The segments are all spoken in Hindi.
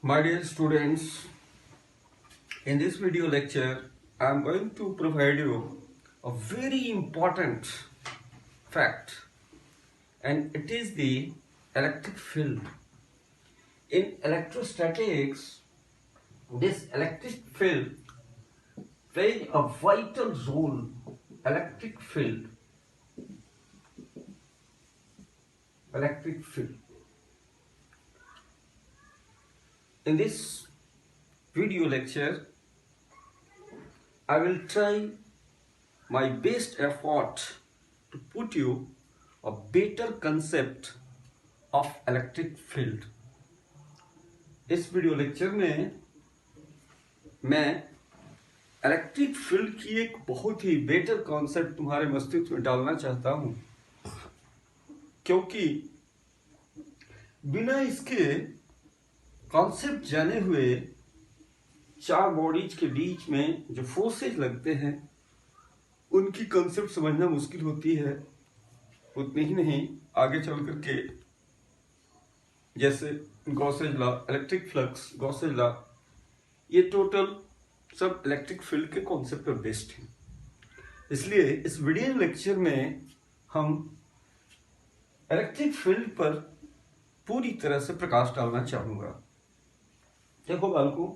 My dear students, in this video lecture, I am going to provide you a very important fact, and it is the electric field. In electrostatics, this electric field plays a vital role. Electric field. In this video lecture, I will try my best effort to put you a better concept of electric field. इस वीडियो लेक्चर में मैं इलेक्ट्रिक फील्ड की एक बहुत ही बेटर कॉन्सेप्ट तुम्हारे मस्तिष्क में डालना चाहता हूं, क्योंकि बिना इसके कॉन्सेप्ट जाने हुए चार बॉडीज के बीच में जो फोर्सेज लगते हैं उनकी कॉन्सेप्ट समझना मुश्किल होती है। उतनी ही नहीं, आगे चल करके जैसे Gauss's law, electric flux, Gauss's law, ये टोटल सब इलेक्ट्रिक फील्ड के कॉन्सेप्ट पर बेस्ड है। इसलिए इस वीडियो लेक्चर में हम इलेक्ट्रिक फील्ड पर पूरी तरह से प्रकाश डालना चाहूंगा। देखो बालकों,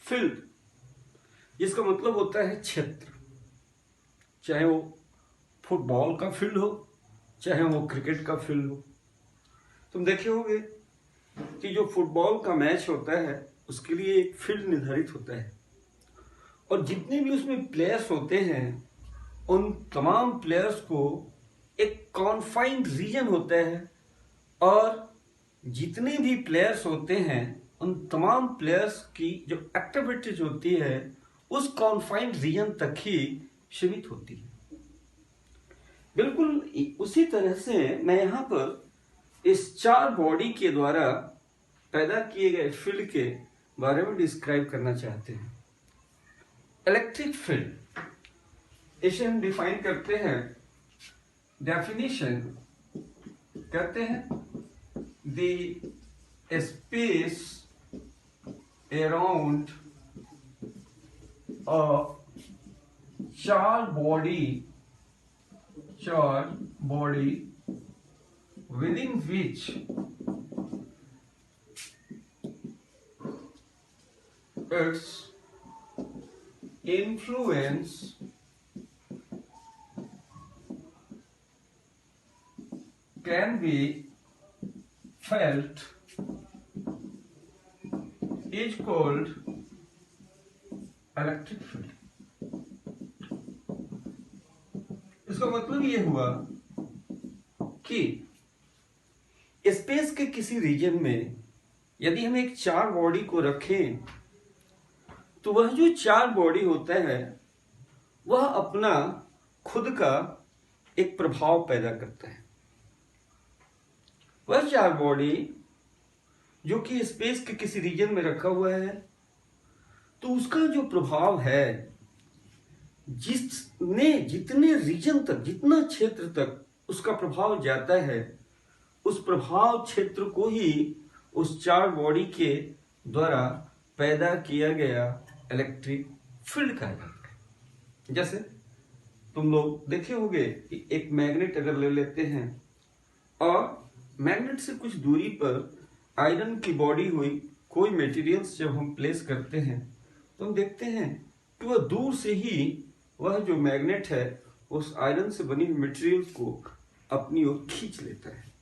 फील्ड जिसका मतलब होता है क्षेत्र, चाहे वो फुटबॉल का फील्ड हो, चाहे वो क्रिकेट का फील्ड हो। तुम देखे होंगे कि जो फुटबॉल का मैच होता है उसके लिए एक फील्ड निर्धारित होता है, और जितने भी उसमें प्लेयर्स होते हैं उन तमाम प्लेयर्स को एक कॉन्फाइंड रीजन होता है, और जितने भी प्लेयर्स होते हैं उन तमाम प्लेयर्स की जो एक्टिविटीज होती है उस कॉन्फाइंड रीजन तक ही सीमित होती है। बिल्कुल उसी तरह से मैं यहाँ पर इस चार बॉडी के द्वारा पैदा किए गए फील्ड के बारे में डिस्क्राइब करना चाहते हैं। इलेक्ट्रिक फील्ड इसे हम डिफाइन करते हैं, डेफिनेशन कहते हैं the space around a charge body within which its influence can be felt is called electric field. इसका मतलब ये हुआ कि स्पेस के किसी रीजन में यदि हम एक चार बॉडी को रखें तो वह जो चार बॉडी होता है वह अपना खुद का एक प्रभाव पैदा करता है। वह चार बॉडी जो कि स्पेस के किसी रीजन में रखा हुआ है, तो उसका जो प्रभाव है, जितने रीजन तक, जितना क्षेत्र तक उसका प्रभाव जाता है, उस प्रभाव क्षेत्र को ही उस चार बॉडी के द्वारा पैदा किया गया इलेक्ट्रिक फील्ड कहा जाता है। जैसे तुम लोग देखे होंगे कि एक मैग्नेट अगर ले लेते हैं और मैग्नेट से कुछ दूरी पर आयरन की बॉडी हुई कोई मटेरियल्स जब हम प्लेस करते हैं तो हम देखते हैं कि वह दूर से ही वह जो मैग्नेट है उस आयरन से बनी हुई मटेरियल्स को अपनी ओर खींच लेता है।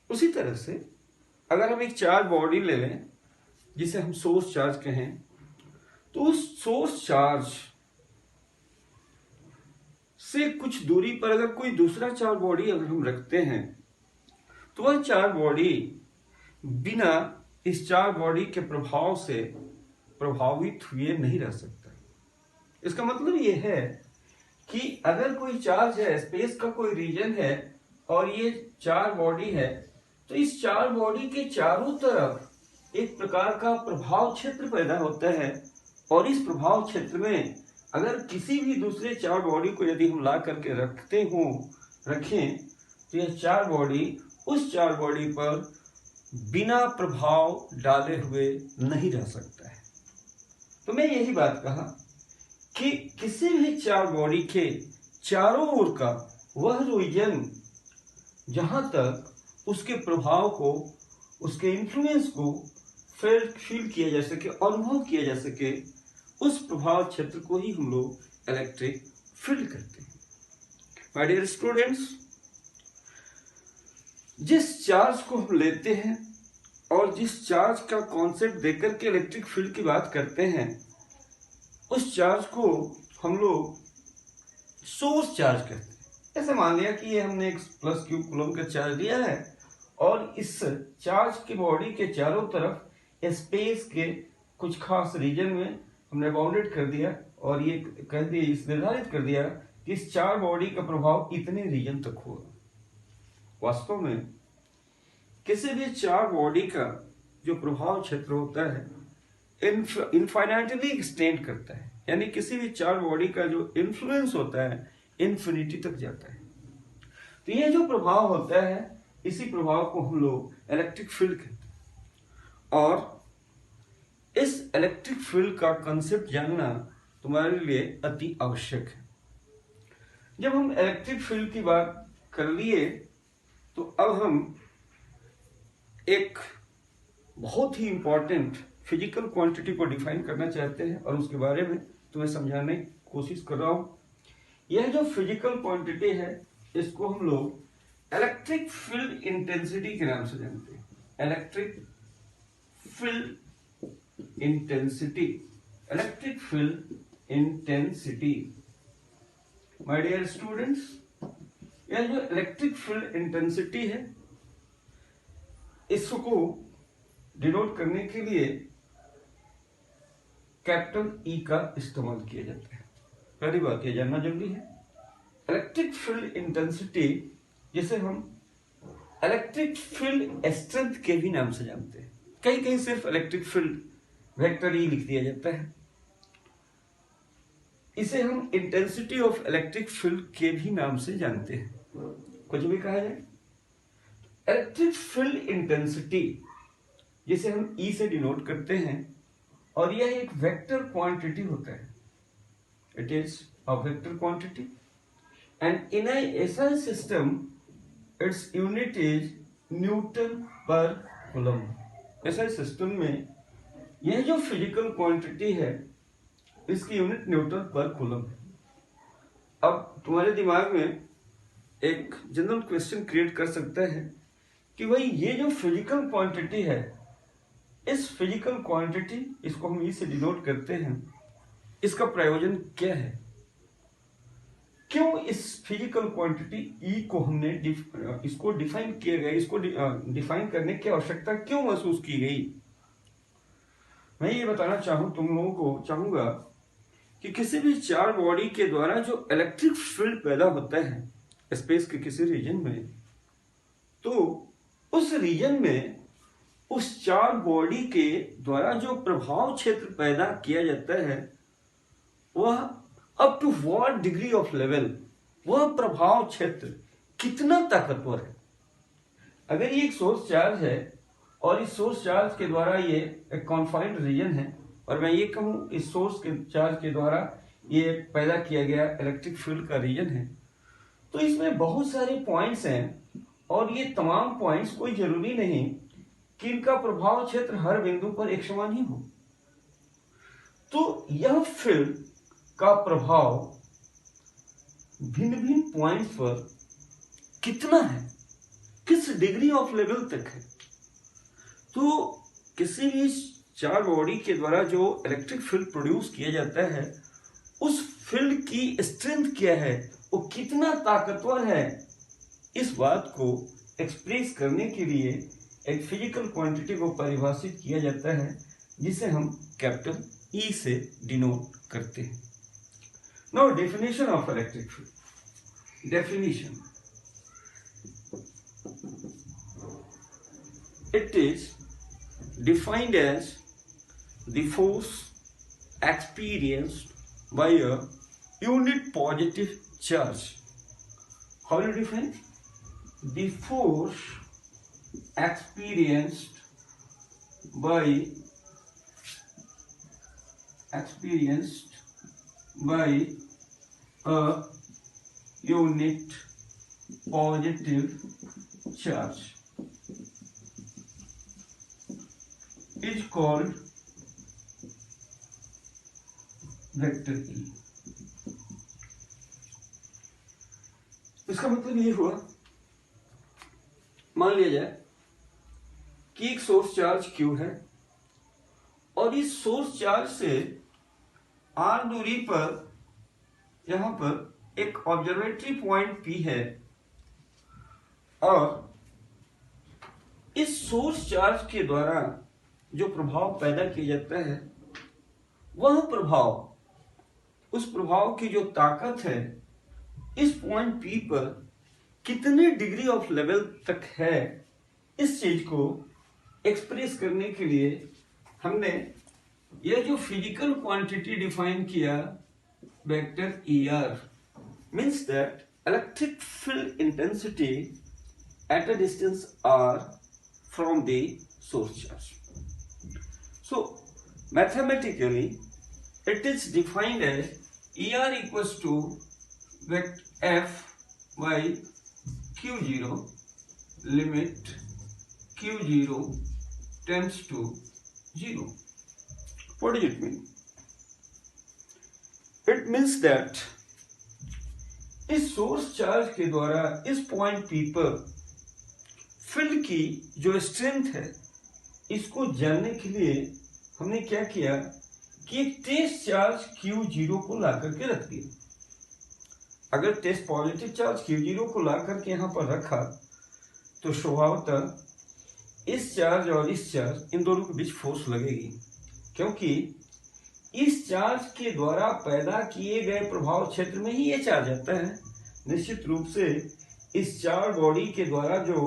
उसी तरह से अगर हम एक चार्ज बॉडी ले लें जिसे हम सोर्स चार्ज कहें, तो उस सोर्स चार्ज से कुछ दूरी पर अगर कोई दूसरा चार्ज बॉडी अगर हम रखते हैं तो वह चार्ज बॉडी बिना इस चार्ज बॉडी के प्रभाव से प्रभावित हुए नहीं रह सकता। इसका मतलब यह है कि अगर कोई चार्ज है, स्पेस का कोई रीजन है और ये चार बॉडी है, तो इस चार बॉडी के चारों तरफ एक प्रकार का प्रभाव क्षेत्र पैदा होता है, और इस प्रभाव क्षेत्र में अगर किसी भी दूसरे चार बॉडी को यदि हम ला करके रखें तो यह चार बॉडी उस चार बॉडी पर बिना प्रभाव डाले हुए नहीं रह सकता है। तो मैं यही बात कहा कि किसी भी चार बॉडी के चारों ओर का वह रीजन जहां तक उसके प्रभाव को, उसके इन्फ्लुएंस को फील किया जा सके, अनुभव किया जा सके, उस प्रभाव क्षेत्र को ही हम लोग इलेक्ट्रिक फील्ड कहते हैं। माय डियर स्टूडेंट्स, जिस चार्ज को हम लेते हैं और जिस चार्ज का कॉन्सेप्ट देकर के इलेक्ट्रिक फील्ड की बात करते हैं, उस चार्ज को हम लोग सोर्स चार्ज कहते हैं। ऐसे मान लिया कि ये हमने एक प्लस क्यू कूलम का चार्ज लिया है और इस चार्ज की बॉडी के चारों तरफ स्पेस के कुछ खास रीजन में हमने बाउंडेड कर दिया और ये कह दिया, इस निर्धारित कर दिया कि इस चार बॉडी का प्रभाव इतने रीजन तक होगा। वास्तव में किसी भी चार बॉडी का जो प्रभाव क्षेत्र होता है इनफाइनाइटली एक्सटेंड करता है, यानी किसी भी चार बॉडी का जो इन्फ्लुएंस होता है इन्फिनिटी तक जाता है। तो ये जो प्रभाव होता है, इसी प्रभाव को हम लोग इलेक्ट्रिक फील्ड कहते हैं। और इस इलेक्ट्रिक फील्ड का कंसेप्ट जानना तुम्हारे लिए अति आवश्यक है। जब हम इलेक्ट्रिक फील्ड की बात कर लिए तो अब हम एक बहुत ही इंपॉर्टेंट फिजिकल क्वांटिटी को डिफाइन करना चाहते हैं और उसके बारे में तुम्हें समझाने की कोशिश कर रहा हूं। यह जो फिजिकल क्वांटिटी है इसको हम लोग इलेक्ट्रिक फील्ड इंटेंसिटी के नाम से जानते हैं। Electric field intensity, electric field intensity. My dear students, यह जो इलेक्ट्रिक फील्ड इंटेंसिटी है इसको डिनोट करने के लिए कैपिटल ई का इस्तेमाल किया जाता है। पहली बात यह जानना जरूरी है, इलेक्ट्रिक फील्ड इंटेंसिटी जिसे हम इलेक्ट्रिक फील्ड स्ट्रेंथ के भी नाम से जानते हैं। कहीं कहीं सिर्फ इलेक्ट्रिक फील्ड वेक्टर ई लिख दिया जाता है। इसे हम इंटेंसिटी ऑफ इलेक्ट्रिक फील्ड के भी नाम से जानते हैं, कुछ भी कहा जाए। इलेक्ट्रिक फील्ड इंटेंसिटी जिसे हम ई से डिनोट करते हैं और यह एक वेक्टर क्वांटिटी होता है। It is a vector quantity and in SI system its unit is newton per coulomb. SI system में यह जो फिजिकल क्वांटिटी है इसकी यूनिट न्यूटन पर कूलम है। अब तुम्हारे दिमाग में एक जनरल क्वेश्चन क्रिएट कर सकता है कि भाई ये जो फिजिकल क्वांटिटी है, इस फिजिकल क्वांटिटी इसको हम ई से डिनोट करते हैं, इसका प्रयोजन क्या है? क्यों इस फिजिकल क्वांटिटी ई को हमने इसको डिफाइन किया गया, इसको डिफाइन करने की आवश्यकता क्यों महसूस की गई? मैं ये बताना तुम लोगों को चाहूंगा कि किसी भी चार बॉडी के द्वारा जो इलेक्ट्रिक फील्ड पैदा होता है स्पेस के किसी रीजन में, तो उस रीजन में उस चार बॉडी के द्वारा जो प्रभाव क्षेत्र पैदा किया जाता है वह up to what degree of level, वह प्रभाव क्षेत्र कितना ताकतवर है। अगर ये एक सोर्स चार्ज है और इस सोर्स चार्ज के द्वारा ये एक कॉन्फाइंड रीजन है और मैं ये कहूं इस सोर्स के चार्ज के द्वारा ये पैदा किया गया इलेक्ट्रिक फील्ड का रीजन है, तो इसमें बहुत सारे पॉइंट्स हैं और ये तमाम पॉइंट्स कोई जरूरी नहीं कि इनका प्रभाव क्षेत्र हर बिंदु पर एक समान ही हो। तो यह फील्ड का प्रभाव भिन्न भिन्न पॉइंट्स पर कितना है, किस डिग्री ऑफ लेवल तक है। तो किसी भी चार बॉडी के द्वारा जो इलेक्ट्रिक फील्ड प्रोड्यूस किया जाता है उस फील्ड की स्ट्रेंथ क्या है, वो कितना ताकतवर है, इस बात को एक्सप्रेस करने के लिए एक फिजिकल क्वांटिटी को परिभाषित किया जाता है जिसे हम कैपिटल ई से डिनोट करते हैं। Now definition of electric field. Definition, it is defined as the force experienced by a unit positive charge. How do you define? The force experienced by a unit positive charge is called vector E। इसका मतलब ये हुआ, मान लिया जाए कि एक सोर्स चार्ज Q है और इस सोर्स चार्ज से R दूरी पर यहां पर एक ऑब्जर्वेटरी पॉइंट P है और इस सोर्स चार्ज के द्वारा जो प्रभाव पैदा किया जाता है वह प्रभाव, उस प्रभाव की जो ताकत है इस पॉइंट P पर कितने डिग्री ऑफ लेवल तक है, इस चीज को एक्सप्रेस करने के लिए हमने यह जो फिजिकल क्वांटिटी डिफाइन किया vector ER, means that electric field intensity at a distance R from the source charge. So mathematically it is defined as ER equals to vector F by Q0 limit Q0 tends to 0. What does it mean? It means that इस सोर्स चार्ज के द्वारा इस पॉइंट P पर फील्ड की जो स्ट्रेंथ है इसको जानने के लिए हमने क्या किया कि एक टेस्ट चार्ज Q0 को ला करके रख दिया। अगर टेस्ट पॉजिटिव चार्ज Q0 को ला करके यहां पर रखा तो स्वभावतः इस चार्ज और इस चार्ज इन दोनों के बीच फोर्स लगेगी, क्योंकि इस चार्ज के द्वारा पैदा किए गए प्रभाव क्षेत्र में ही ये चार्ज आता है। निश्चित रूप से इस चार्ज बॉडी के द्वारा जो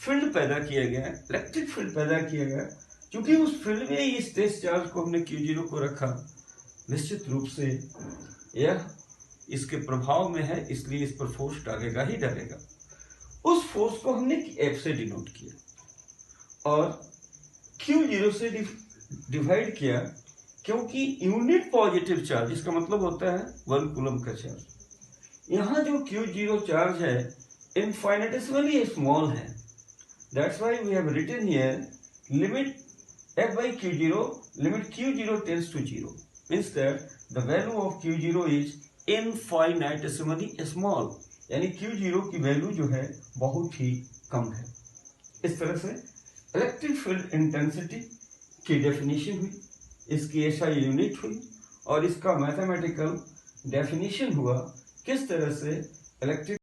फील्ड पैदा किया गया, इलेक्ट्रिक फील्ड पैदा किया गया, क्योंकि उस फील्ड में इस टेस्ट चार्ज को हमने Q0 को रखा, निश्चित रूप से यह इसके प्रभाव में है, इसलिए इस पर फोर्स डालेगा ही डालेगा। उस फोर्स को हमने F से डिनोट किया और Q0 से डिवाइड किया, क्योंकि यूनिट पॉजिटिव चार्ज इसका मतलब होता है 1 कूलम का चार्ज। यहां जो Q0 चार्ज है इनफाइनेटेसिमली स्मॉल है। That's why we have written here limit F by Q0 limit Q0 tends to 0, means that the value of Q0 is infinitesimally small, यानी Q0 की वैल्यू जो है बहुत ही कम है। इस तरह से इलेक्ट्रिक फील्ड इंटेंसिटी की डेफिनेशन हुई, इसकी SI यूनिट हुई और इसका मैथमेटिकल डेफिनेशन हुआ किस तरह से इलेक्ट्रिक